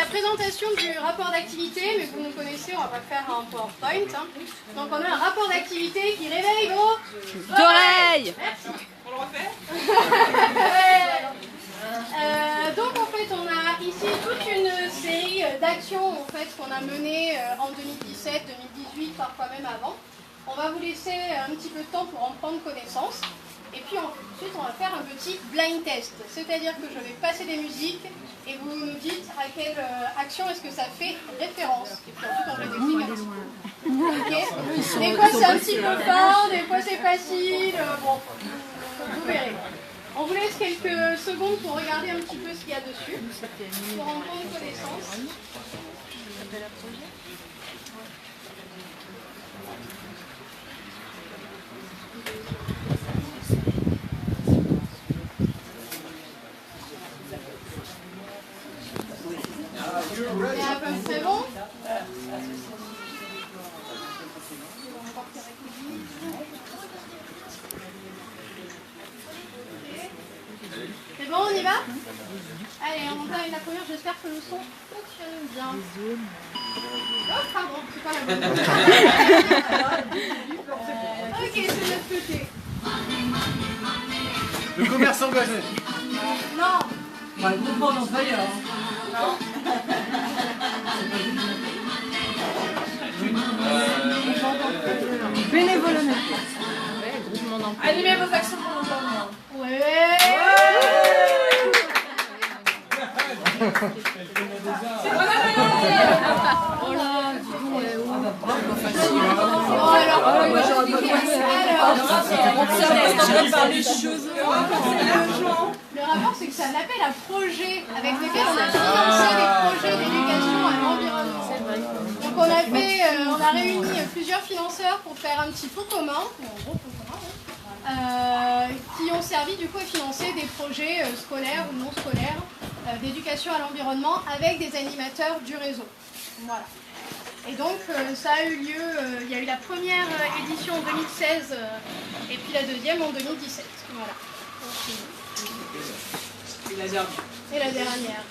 présentation du rapport d'activité, mais vous nous connaissez, on va pas faire un PowerPoint. Hein. Donc on a un rapport d'activité qui réveille vos oreilles. Merci. On le refait? Donc en fait on a ici toute une série d'actions en fait, qu'on a menées en 2017, 2018, parfois même avant. On va vous laisser un petit peu de temps pour en prendre connaissance. Et puis ensuite on va faire un petit blind test. C'est-à-dire que je vais passer des musiques et vous nous dites à quelle action est-ce que ça fait référence. Et puis ensuite on va définir un petit peu. Okay. Des fois c'est un petit peu fort, des fois c'est facile. Bon, vous verrez. On vous laisse quelques secondes pour regarder un petit peu ce qu'il y a dessus, pour en prendre connaissance. C'est à peu près bon. C'est bon, on y va? Allez, on va avec la première, j'espère que le son fonctionne bien. Oh, pardon, c'est pas la bonne. Ok, c'est de notre côté. Le commerce engagé. Non. Bah, le mouvement d'employeur. Non. Bénévolat. Animez vos actions pour l'environnement. Ouais. C'est bon, Oh là, le rapport, c'est que c'est un appel à projet avec lequel on a financé des projets d'éducation à l'environnement. Donc on a réuni plusieurs financeurs pour faire un petit pot commun, un gros pot commun, qui ont servi du coup à financer des projets scolaires ou non scolaires d'éducation à l'environnement avec des animateurs du réseau. Voilà. Et donc ça a eu lieu, il y a eu la première édition en 2016 et puis la deuxième en 2017. Voilà. Et la dernière. Et la dernière.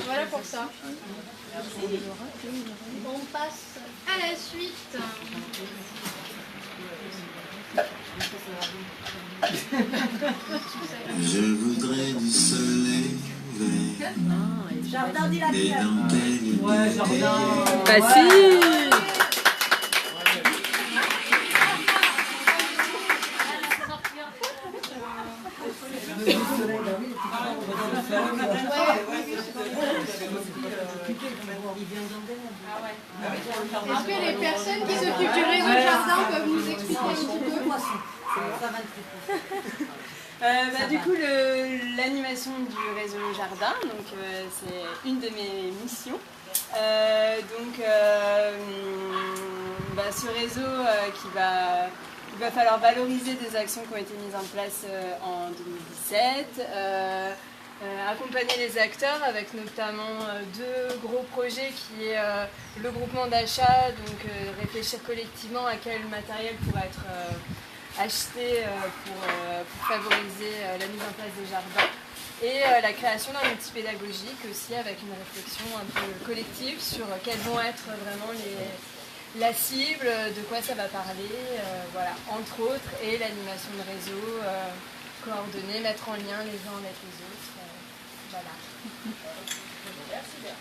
Voilà pour ça. On passe à la suite. Je voudrais du soleil vert. Jardin dit la Des pierre. dentelles. Ouais, jardin. facile. Est-ce que les personnes qui s'occupent du réseau jardin peuvent nous expliquer un petit peu? Du coup, l'animation du réseau jardin, donc c'est une de mes missions. Ce réseau il va falloir valoriser des actions qui ont été mises en place en 2017. Accompagner les acteurs avec notamment deux gros projets qui est le groupement d'achat, donc réfléchir collectivement à quel matériel pourrait être acheté pour favoriser la mise en place des jardins, et la création d'un outil pédagogique aussi avec une réflexion un peu collective sur quelles vont être vraiment la cible, de quoi ça va parler, voilà, entre autres, et l'animation de réseau, coordonner, mettre en lien les uns avec les autres. Voilà. Merci bien.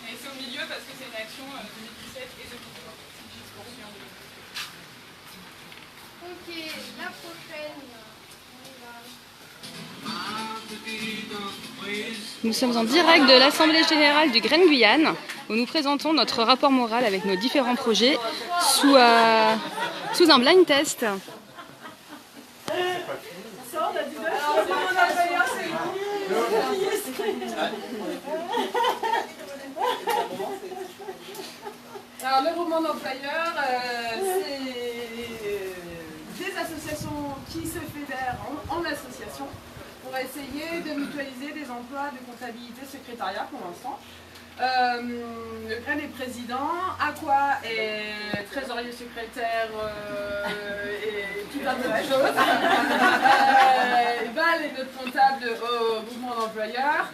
Et c'est au milieu parce que c'est une action 2017 et 2018. Ok, la prochaine. Nous sommes en direct de l'Assemblée Générale du Graine Guyane, où nous présentons notre rapport moral avec nos différents projets sous un blind test. Alors, le groupement d'employeurs, c'est des associations qui se fédèrent en association pour essayer de mutualiser des emplois de comptabilité secrétariat pour l'instant. Le Graine est président, Aqua est trésorier secrétaire et tout un tas de choses. Val est notre comptable au mouvement d'employeurs.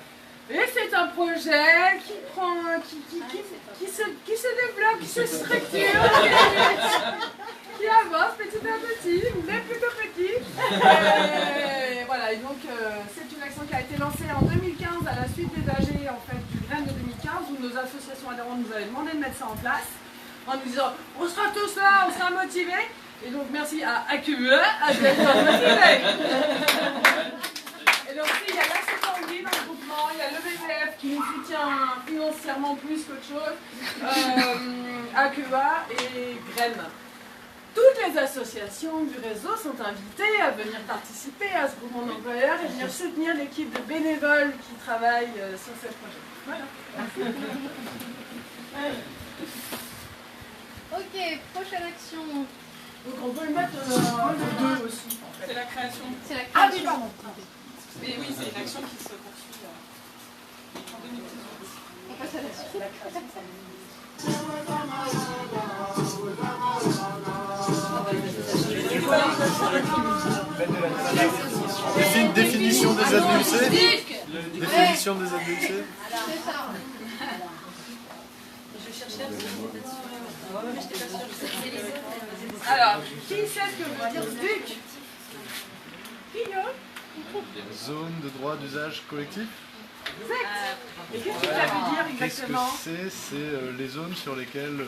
Et c'est un projet qui prend, qui se développe, qui se structure, qui avance petit à petit, mais plutôt petit. Et voilà, et donc c'est une action qui a été lancée en 2015 à la suite des AG en fait, du Grain de 2015, où nos associations adhérentes nous avaient demandé de mettre ça en place, en nous disant on sera tous là, on sera motivés. Et donc merci à AQE d'être motivés. Et donc il y a l'Action Tanguy dans le groupement, il y a le BVF qui nous soutient financièrement plus qu'autre chose, AQA et Graine. Toutes les associations du réseau sont invitées à venir participer à ce groupement d'employeurs et venir soutenir l'équipe de bénévoles qui travaillent sur ce projet. Voilà. Ok, prochaine action. Donc on peut le mettre le 2 aussi. C'est la création. C'est la Ah création. oui, pardon. Mais oui, c'est une action qui se poursuit en 2018. On passe à la suite. Définition des ADUC. Définition des ADUC. C'est ça. Alors, qui sait ce que veut dire SDUC? Zone de droit d'usage collectif. Exact. Et qu'est-ce que ça veut dire Qu'est-ce que exactement? c'est les zones sur lesquelles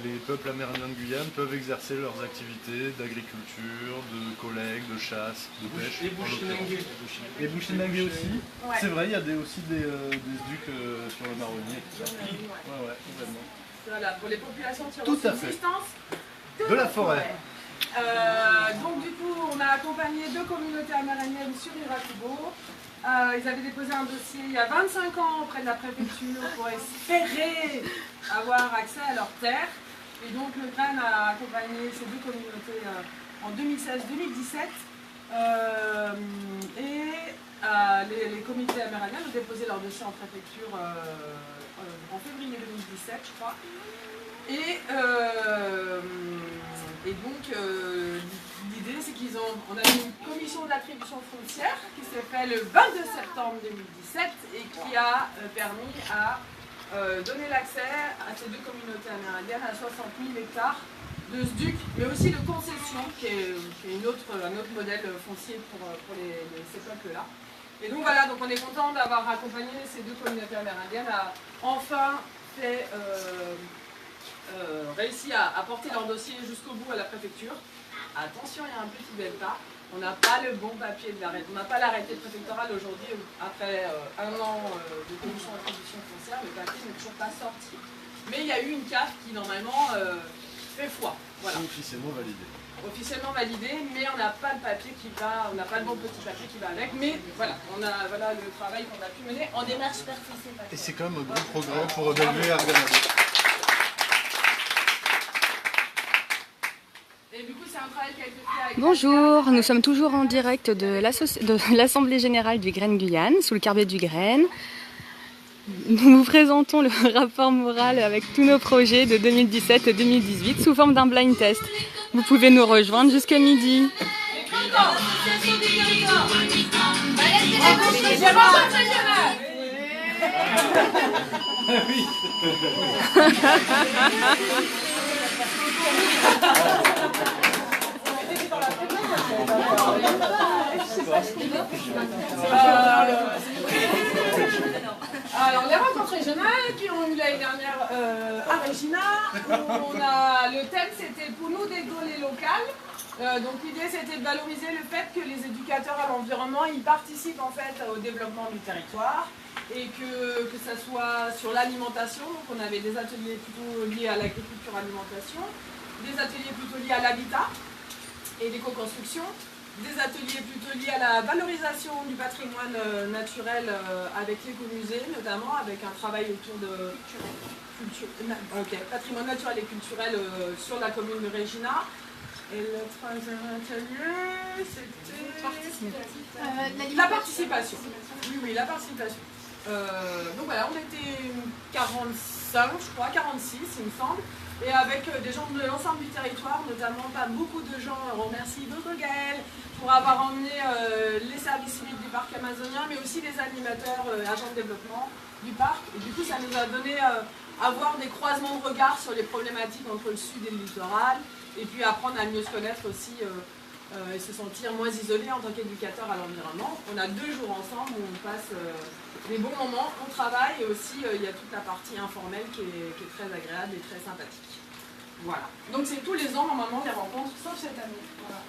les peuples amérindiens de Guyane peuvent exercer leurs activités d'agriculture, de collecte, de chasse, de pêche. Et Bushinangé. Et Bushinangé aussi. Ouais. C'est vrai, il y a aussi des SDUC sur le Marronnier. Ouais, complètement. Voilà, pour les populations qui ont Tout à fait. subsistance De la forêt. Donc du coup, on a accompagné 2 communautés amérindiennes sur Irakubo. Ils avaient déposé un dossier il y a 25 ans auprès de la préfecture pour espérer avoir accès à leurs terres. Et donc le GRAN a accompagné ces 2 communautés en 2016-2017. Les comités amérindiens ont déposé leur dossier en préfecture en février 2017, je crois. Et donc, l'idée, c'est on a eu une commission d'attribution foncière qui s'est faite le 22 septembre 2017 et qui a permis à donner l'accès à ces 2 communautés amérindiennes à 60 000 hectares de SDUC, mais aussi de concession, qui est un autre modèle foncier pour ces peuples-là. Et donc voilà, donc on est content d'avoir accompagné ces 2 communautés amérindiennes à enfin fait... réussi à porter leur dossier jusqu'au bout à la préfecture. Attention, il y a un petit delta. On n'a pas le bon papier de l'arrêté. On n'a pas l'arrêté préfectoral aujourd'hui, après 1 an de commission d'attribution foncière. Le papier n'est toujours pas sorti. Mais il y a eu une CAF qui, normalement, fait foi. Voilà. Officiellement validé. Officiellement validé, mais on n'a pas le papier qui va, on n'a pas le bon petit papier qui va avec. Mais voilà, on a le travail qu'on a pu mener en démarche participative. Et c'est quand même un gros progrès pour évaluer Arganado. Et du coup, c'est un travail qui a été fait avec... Bonjour, nous sommes toujours en direct de l'Assemblée Générale du Grain Guyane, sous le carbet du Grain. Nous vous présentons le rapport moral avec tous nos projets de 2017 et 2018 sous forme d'un blind test. Vous pouvez nous rejoindre jusqu'à midi. Alors, les rencontres régionales qui ont eu l'année dernière à Regina, le thème c'était pour nous des données locales. Donc l'idée c'était de valoriser le fait que les éducateurs à l'environnement ils participent en fait au développement du territoire et que ça soit sur l'alimentation. Donc on avait des ateliers plutôt liés à l'agriculture alimentation, des ateliers plutôt liés à l'habitat et l'éco-construction, des ateliers plutôt liés à la valorisation du patrimoine naturel avec l'écomusée, notamment avec un travail autour de patrimoine naturel et culturel sur la commune de Regina. Et le troisième atelier, c'était la participation. Oui, la participation. Donc voilà, on était 45 45, je crois, 46 il me semble, et avec des gens de l'ensemble du territoire, notamment pas beaucoup de gens, on remercie beaucoup Gaël pour avoir emmené les services civiques du parc amazonien, mais aussi les animateurs, agents de développement du parc, et du coup ça nous a donné avoir des croisements de regards sur les problématiques entre le sud et le littoral, et puis apprendre à mieux se connaître aussi et se sentir moins isolé en tant qu'éducateur à l'environnement. On a 2 jours ensemble où on passe des bons moments, on travaille, et aussi il y a toute la partie informelle qui est très agréable et très sympathique. Voilà. Donc c'est tous les ans normalement des rencontres, sauf cette année. Voilà.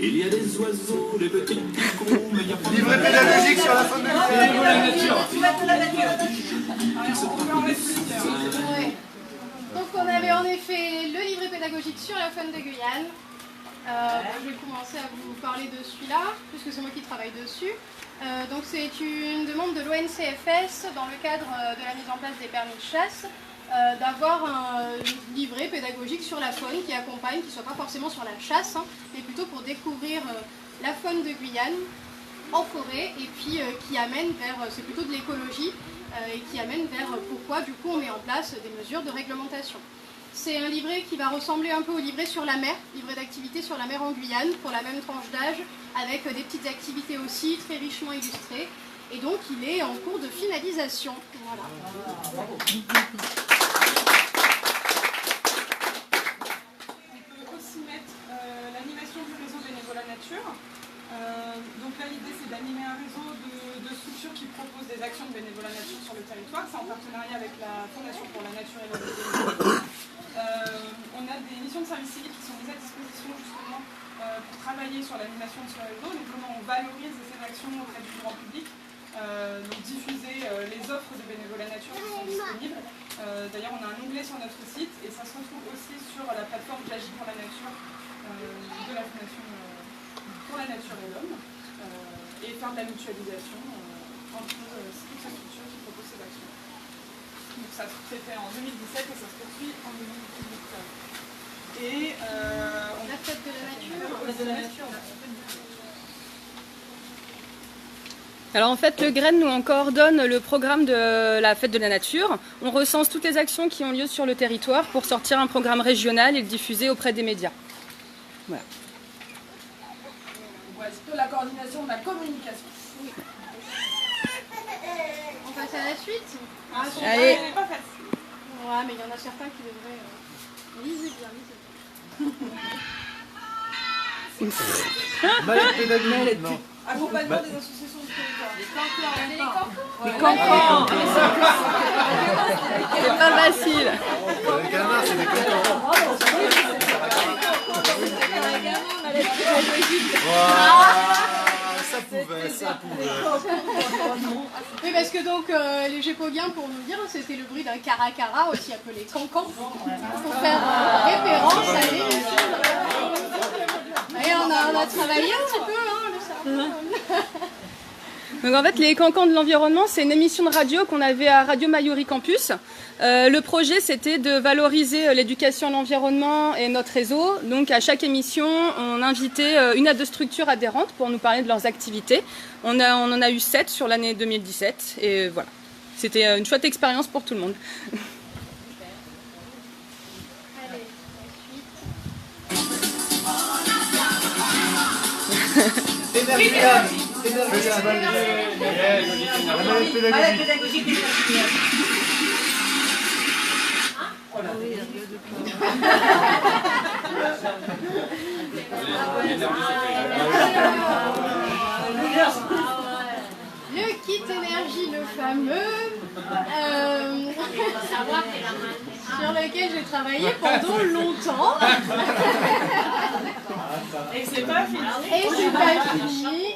Il y a des oiseaux, des petits coucous, mais il y a pas de... Livret pédagogique sur la faune de la nature. Ouais. Donc on avait en effet le livret pédagogique sur la faune de Guyane. Je vais commencer à vous parler de celui-là, puisque c'est moi qui travaille dessus. Donc c'est une demande de l'ONCFS dans le cadre de la mise en place des permis de chasse, d'avoir un livret pédagogique sur la faune qui accompagne, qui ne soit pas forcément sur la chasse, hein, mais plutôt pour découvrir la faune de Guyane en forêt, et puis qui amène vers, c'est plutôt de l'écologie, et qui amène vers pourquoi du coup on met en place des mesures de réglementation. C'est un livret qui va ressembler un peu au livret sur la mer, livret d'activités sur la mer en Guyane, pour la même tranche d'âge, avec des petites activités aussi, très richement illustrées. Et donc il est en cours de finalisation. Voilà. On peut aussi mettre l'animation du réseau Bénévolat Nature. Donc là l'idée c'est d'animer un réseau de structures qui proposent des actions de bénévolat nature sur le territoire. C'est en partenariat avec la Fondation pour la Nature et l'Environnement. On a des missions de service civique qui sont mises à disposition justement pour travailler sur l'animation de ce réseau, donc comment on valorise ces actions auprès du grand public, donc diffuser les offres de bénévolat nature qui sont disponibles. D'ailleurs on a un onglet sur notre site et ça se retrouve aussi sur la plateforme J'agis pour la nature de la Fondation pour la nature et l'homme, et faire de la mutualisation entre toutes ces structures qui proposent ces actions. Donc ça s'est fait en 2017 et ça se poursuit en 2018. Et La fête de la nature. Alors en fait, le Graine, nous, on coordonne le programme de la fête de la nature. On recense toutes les actions qui ont lieu sur le territoire pour sortir un programme régional et le diffuser auprès des médias. Voilà. ouais, c'est plutôt la coordination de la communication. Oui. On passe à la suite. Allez. C'est pas facile. Ouais, mais il y en a certains qui devraient... lisez bien, lisez bien. Malade pédagogique, non. Accompagnement des associations du territoire. Les cancans. C'est pas facile. Les canards, c'est des cancans. Ça pouvait. Oui, parce que donc les Gépoguiens, pour nous dire, c'était le bruit d'un caracara, aussi appelé cancan, pour faire référence à l'émission. Et on a travaillé un petit peu, hein, le cerveau. Donc en fait, les Cancans de l'environnement, c'est une émission de radio qu'on avait à Radio Mayuri Campus. Le projet, c'était de valoriser l'éducation à l'environnement et notre réseau. Donc à chaque émission, on invitait 1 à 2 structures adhérentes pour nous parler de leurs activités. On en a eu 7 sur l'année 2017 et voilà. C'était une chouette expérience pour tout le monde. Allez, Festival la malade pédagogique. des champignons. le kit énergie, le fameux, sur lequel j'ai travaillé pendant longtemps. Et c'est pas fini. Et c'est pas fini.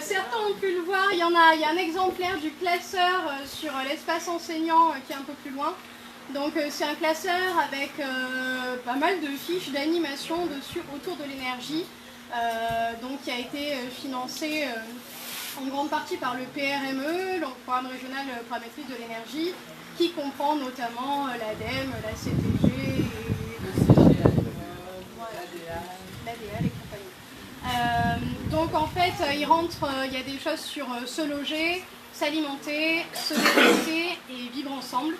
Certains ont pu le voir, il y a un exemplaire du classeur sur l'espace enseignant qui est un peu plus loin. Donc c'est un classeur avec pas mal de fiches d'animation dessus autour de l'énergie, donc qui a été financé en grande partie par le PRME, le programme régional paramétrique de l'énergie, qui comprend notamment l'ADEME, la CTG et le Donc en fait, il y a des choses sur se loger, s'alimenter, se déplacer et vivre ensemble.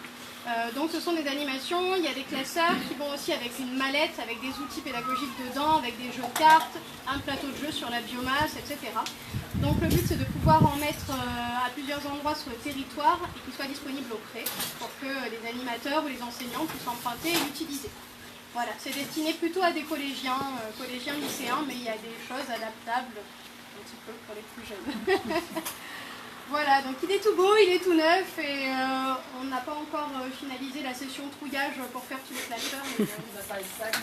Donc ce sont des animations, il y a des classeurs qui vont aussi avec une mallette, avec des outils pédagogiques dedans, avec des jeux de cartes, un plateau de jeu sur la biomasse, etc. Donc le but c'est de pouvoir en mettre à plusieurs endroits sur le territoire et qu'ils soient disponibles au pré pour que les animateurs ou les enseignants puissent emprunter et l'utiliser. Voilà, c'est destiné plutôt à des collégiens, lycéens, mais il y a des choses adaptables un petit peu pour les plus jeunes. Voilà, donc il est tout beau, il est tout neuf et on n'a pas encore finalisé la session trouillage pour faire tous les classeurs. On n'a pas le sac.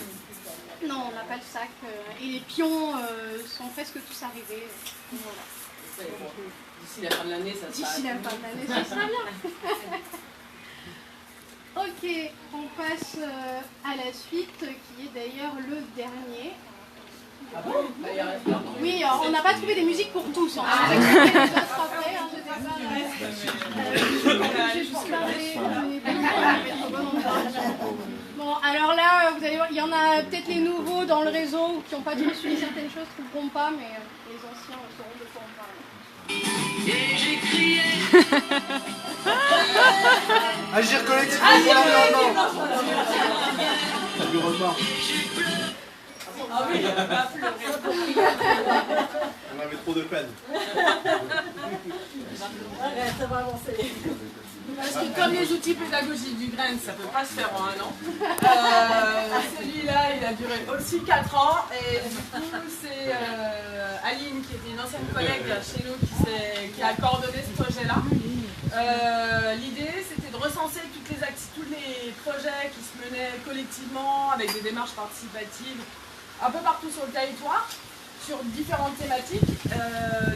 Non, on n'a pas le sac et les pions sont presque tous arrivés. Voilà. D'ici la fin de l'année, ça sera... D'ici la fin de l'année, ça sera bien. Ok, on passe à la suite qui est d'ailleurs le dernier. Ah bon? Bah, il reste là. Oui, alors, on n'a pas trouvé des musiques pour tous. On va vous expliquer les autres après. Hein, je juste parler, Bon, alors là, vous allez voir, il y en a peut-être les nouveaux dans le réseau qui n'ont pas dû suivre certaines choses, ne trouveront pas, mais les anciens sauront de quoi on parle. Agir collectivement, non. Ah oui, On avait trop de peine. Ça va avancer. parce que comme les outils pédagogiques du Grain, ça ne peut pas se faire en un an. Celui-là, il a duré aussi 4 ans. Et du coup, c'est Aline, qui était une ancienne collègue chez nous, qui a coordonné ce projet-là. L'idée, c'était de recenser tous les projets qui se menaient collectivement avec des démarches participatives un peu partout sur le territoire, sur différentes thématiques.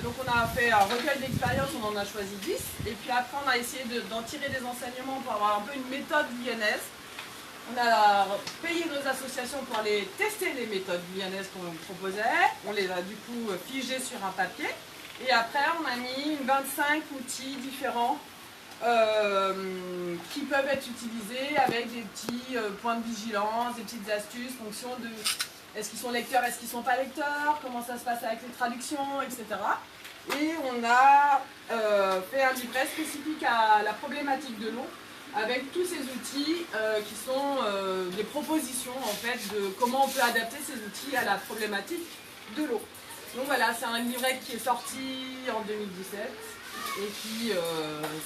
Donc on a fait un recueil d'expériences, on en a choisi 10. Et puis après, on a essayé d'en tirer des enseignements pour avoir un peu une méthode guyanaise. On a payé nos associations pour aller tester les méthodes guyanaises qu'on proposait. On les a du coup figées sur un papier. Et après, on a mis 25 outils différents qui peuvent être utilisés avec des petits points de vigilance, des petites astuces, fonction de est-ce qu'ils sont lecteurs, est-ce qu'ils ne sont pas lecteurs, comment ça se passe avec les traductions, etc. Et on a fait un livret spécifique à la problématique de l'eau, avec tous ces outils qui sont des propositions en fait de comment on peut adapter ces outils à la problématique de l'eau. Donc voilà, c'est un livret qui est sorti en 2017 et qui,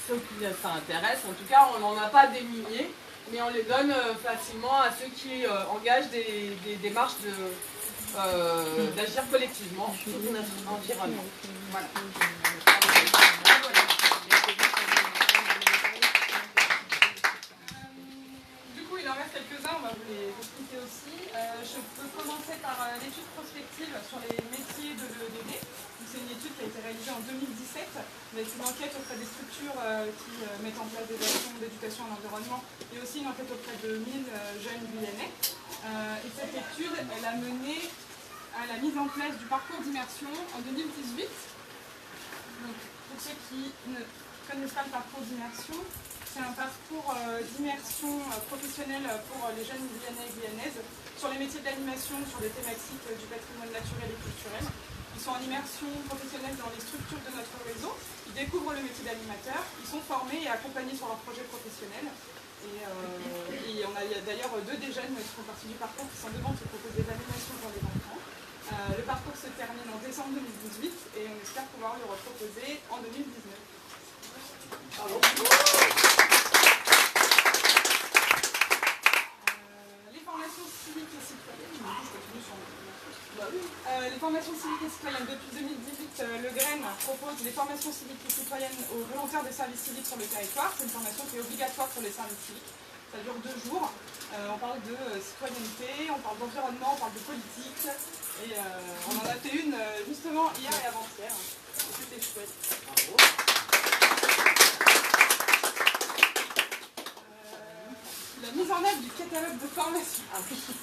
ceux qui ça intéresse, en tout cas on n'en a pas des milliers, mais on les donne facilement à ceux qui engagent des démarches d'agir collectivement sur notre environnement. Voilà. Du coup, il en reste quelques-uns, on va vous les expliquer aussi. Je peux commencer par l'étude prospective sur les métiers de l'EEDD. C'est une étude qui a été réalisée en 2017, avec une enquête auprès des structures qui mettent en place des actions d'éducation à l'environnement et aussi une enquête auprès de 1000 jeunes guyanais. Et cette étude, elle a mené à la mise en place du parcours d'immersion en 2018. Donc, pour ceux qui ne connaissent pas le parcours d'immersion, c'est un parcours d'immersion professionnelle pour les jeunes guyanais et guyanaises sur les métiers de l'animation, sur les thématiques du patrimoine naturel et culturel. Ils sont en immersion professionnelle dans les structures de notre réseau, ils découvrent le métier d'animateur, ils sont formés et accompagnés sur leur projet professionnel. Et il y a d'ailleurs 2 des jeunes qui font partie du parcours qui sont devant, qui proposent des animations pour les enfants. Le parcours se termine en décembre 2018 et on espère pouvoir le reproposer en 2019. Bravo. Les formations civiques et citoyennes, les formations civiques et citoyennes, depuis 2018, le Grain propose les formations civiques et citoyennes aux volontaires des services civiques sur le territoire. C'est une formation qui est obligatoire pour les services civiques. Ça dure 2 jours. On parle de citoyenneté, on parle d'environnement, on parle de politique. Et on en a fait une justement hier et avant-hier. C'était chouette. Bravo. La mise en œuvre du catalogue de formation.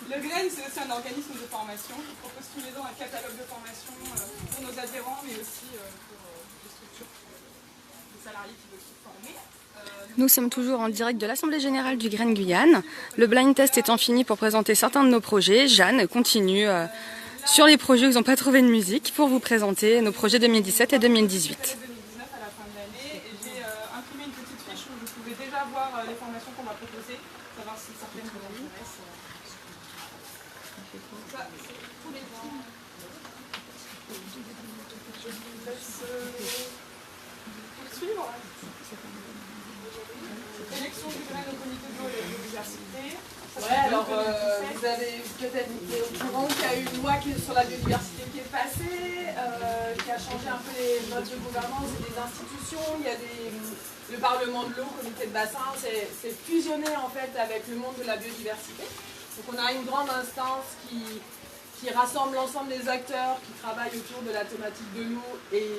Le Grain, c'est aussi un organisme de formation qui propose tous les ans un catalogue de formation pour nos adhérents, mais aussi pour les structures, les salariés qui veulent se former. Nous sommes toujours en direct de l'Assemblée Générale du Grain Guyane. Le blind test étant fini pour présenter certains de nos projets, Jeanne continue sur les projets où ils n'ont pas trouvé de musique pour vous présenter nos projets 2017 et 2018. 2019 à la fin de l'année et j'ai imprimé une petite fiche où vous pouvez déjà voir les formations qu'on va proposer, savoir si certaines vous intéressent. Ça, c'est tous les ans. Je vous laisse poursuivre. Élection du Graine au comité de l'eau et de la biodiversité. Ouais, alors vous avez peut-être été au courant qu'il y a eu une loi sur la biodiversité qui est passée, qui a changé un peu les modes de gouvernance et des institutions. Il y a le Parlement de l'eau, comité de bassin, c'est fusionné en fait avec le monde de la biodiversité. Donc on a une grande instance qui rassemble l'ensemble des acteurs qui travaillent autour de la thématique de l'eau et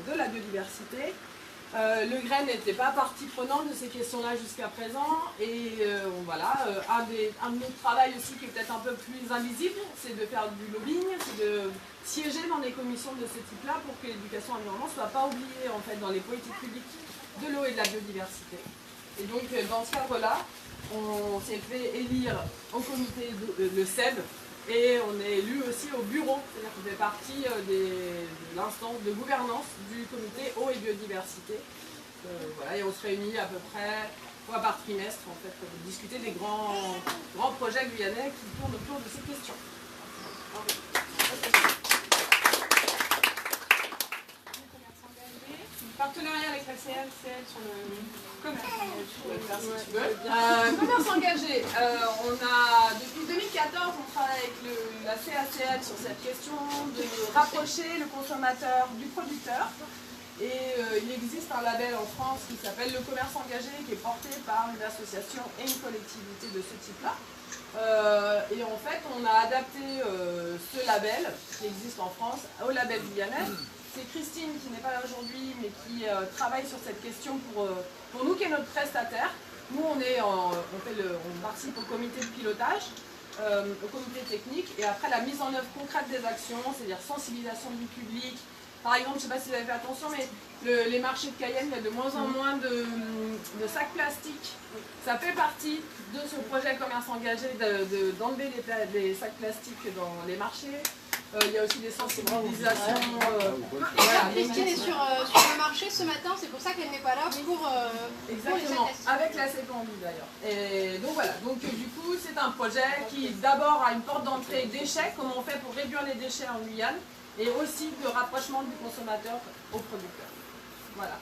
de la biodiversité. Le Graine n'était pas partie prenante de ces questions-là jusqu'à présent et voilà, un de nos travaux aussi qui est peut-être un peu plus invisible, c'est de faire du lobbying, c'est de siéger dans des commissions de ce type-là pour que l'éducation environnementale ne soit pas oubliée en fait dans les politiques publiques de l'eau et de la biodiversité. Et donc dans ce cadre-là, on s'est fait élire au comité le SEB et on est élu aussi au bureau, c'est-à-dire qu'on fait partie de l'instance de gouvernance du comité eau et biodiversité. Voilà, et on se réunit à peu près fois par trimestre en fait, pour discuter des grands projets guyanais qui tournent autour de ces questions. Partenariat avec la CLCL sur le commerce engagé. Commerce engagé, depuis 2014, on travaille avec la CACL sur cette question de rapprocher le consommateur du producteur. Et il existe un label en France qui s'appelle le commerce engagé, qui est porté par une association et une collectivité de ce type-là. Et en fait, on a adapté ce label qui existe en France au label guyanais. C'est Christine qui n'est pas là aujourd'hui, mais qui travaille sur cette question pour nous qui est notre prestataire. Nous, on participe au comité de pilotage, au comité technique, et après la mise en œuvre concrète des actions, c'est-à-dire sensibilisation du public. Par exemple, je ne sais pas si vous avez fait attention, mais les marchés de Cayenne, il y a de moins en moins de sacs plastiques. Ça fait partie de ce projet commerce engagé d'enlever les sacs plastiques dans les marchés. Il y a aussi des sensibilisations. Christine est sur le marché ce matin, c'est pour ça qu'elle n'est pas là pour exactement, avec la CEPANDI d'ailleurs. Et donc voilà, donc du coup c'est un projet qui d'abord a une porte d'entrée déchets, comment on fait pour réduire les déchets en Guyane, et aussi de rapprochement du consommateur au producteur. Voilà.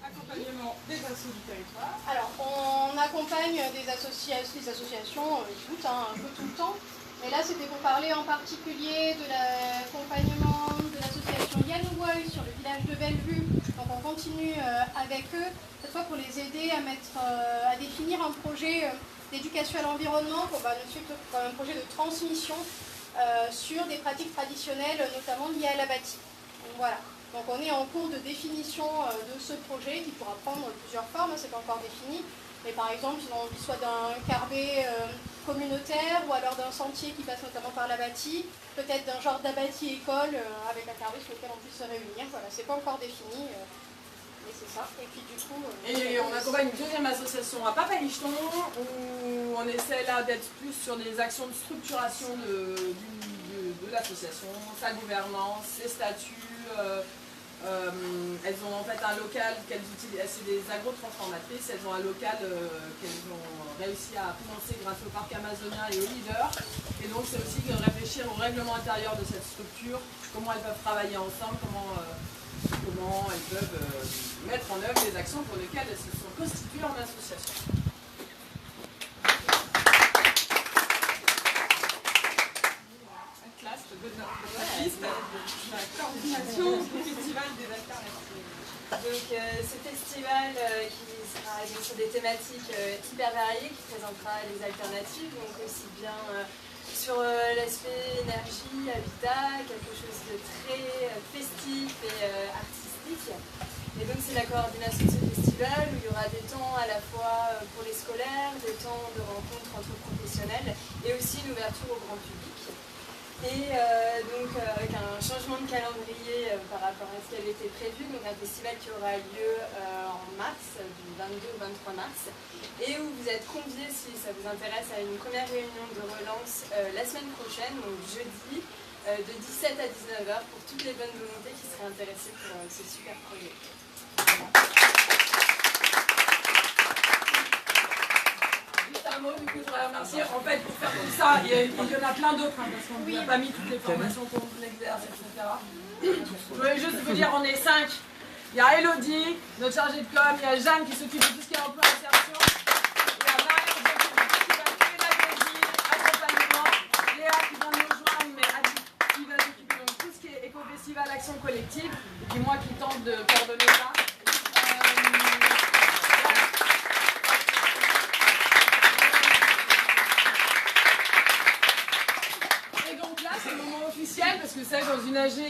Accompagnement des assos du territoire. Alors, on accompagne des associations, un peu tout le temps. Mais là, c'était pour parler en particulier de l'accompagnement de l'association Yanouaï sur le village de Bellevue. Donc, on continue avec eux, cette fois pour les aider à définir un projet d'éducation à l'environnement, un projet de transmission sur des pratiques traditionnelles, notamment liées à l'abatis. Donc, voilà. Donc on est en cours de définition de ce projet qui pourra prendre plusieurs formes, c'est pas encore défini. Mais par exemple, ils ont envie soit d'un carbet communautaire ou alors d'un sentier qui passe notamment par l'abbati, peut-être d'un genre d'abbati école avec un carbet sur lequel on puisse se réunir. Voilà, c'est pas encore défini, mais c'est ça. Et puis du coup... et on accompagne une deuxième association à Papalichton où on essaie là d'être plus sur des actions de structuration de l'association, sa gouvernance, ses statuts. Elles ont en fait un local qu'elles utilisent, c'est des agrotransformatrices, elles ont un local qu'elles ont réussi à financer grâce au parc amazonien et au leader. Et donc c'est aussi de réfléchir au règlement intérieur de cette structure, comment elles peuvent travailler ensemble, comment elles peuvent mettre en œuvre les actions pour lesquelles elles se sont constituées en association. La coordination du festival des acteurs. Donc ce festival qui sera sur des thématiques hyper variées, qui présentera les alternatives, donc aussi bien sur l'aspect énergie, habitat, quelque chose de très festif et artistique. Et donc c'est la coordination de ce festival où il y aura des temps à la fois pour les scolaires, des temps de rencontres entre professionnels et aussi une ouverture au grand public. Et donc avec un changement de calendrier par rapport à ce qui avait été prévu, donc un festival qui aura lieu en mars, du 22 au 23 mars, et où vous êtes conviés, si ça vous intéresse, à une première réunion de relance la semaine prochaine, donc jeudi, de 17 à 19h, pour toutes les bonnes volontés qui seraient intéressées pour ce super projet. Un mot, du coup, je voudrais remercier. En fait, pour faire tout ça, il y en a plein d'autres, parce qu'on n'a pas mis toutes les formations qu'on exerce, etc. Je voulais juste vous dire, on est 5. Il y a Elodie, notre chargée de com, il y a Jeanne qui s'occupe de tout ce qui est emploi et insertion, il y a Marie qui s'occupe de tout ce qui va être pédagogie, accompagnement, Léa qui vient de nous rejoindre, mais qui va s'occuper de tout ce qui est éco-festival, action collective, et puis moi qui tente de coordonner ça. Parce que c'est dans une AG